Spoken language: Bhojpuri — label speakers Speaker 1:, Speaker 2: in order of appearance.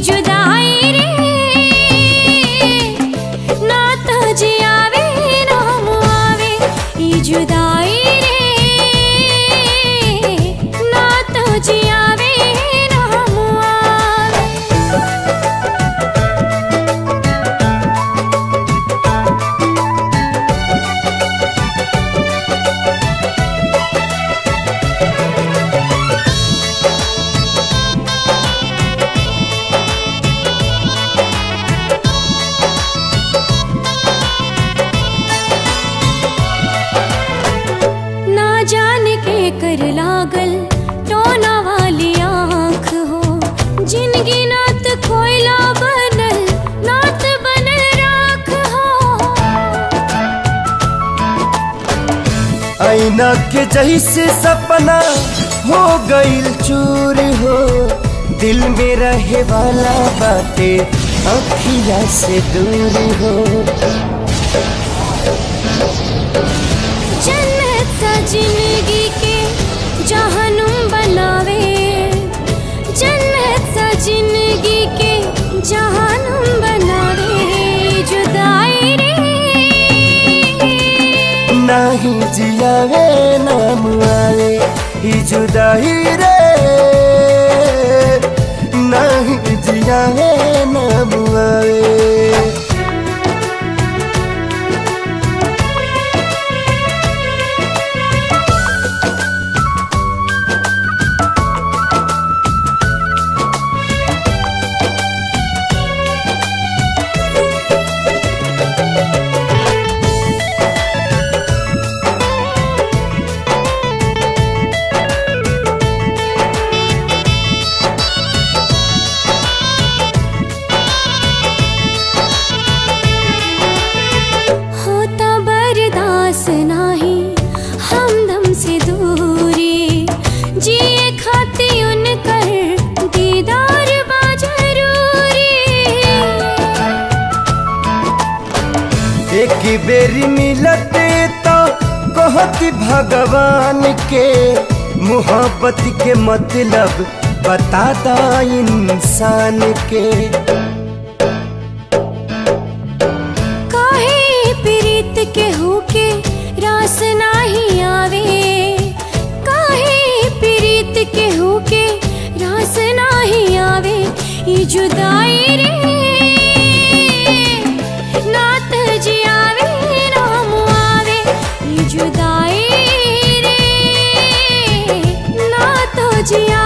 Speaker 1: जुदाई रे ना तो जियावे ना मुआवे ई जुदाई रे ना तो जियावे ना मुआवे। जाने के कर लागल टोना वाली आँख हो जिनगी नात कोयला बनल नात बनल राख हो।
Speaker 2: आईना के जैसे सपना हो गईल चूर हो दिल में रहे वाला बातें अखियाँ से दूर हो।
Speaker 1: जन्नत सा जिंदगी के जहनुम बनावे जन्नत सा जिंदगी के जहनुम बनावे जुदाई रे
Speaker 2: नाही जियावे ना मुआवे ही जुदाई रे नाही जियावे ना मुआवे।
Speaker 1: नाही हमदम से दूरी जिए खाती उनकर दीदार बा जरूरी।
Speaker 2: एक बेरी मिलते तो कहती भगवान के मोहब्बत के मतलब बताता इंसान के।
Speaker 1: के होके रास नाही आवे काहे प्रीत के होके रास नाही आवे ई जुदाई रे नात जियावे ना मुआवे ई जुदाई रे ना तो जिया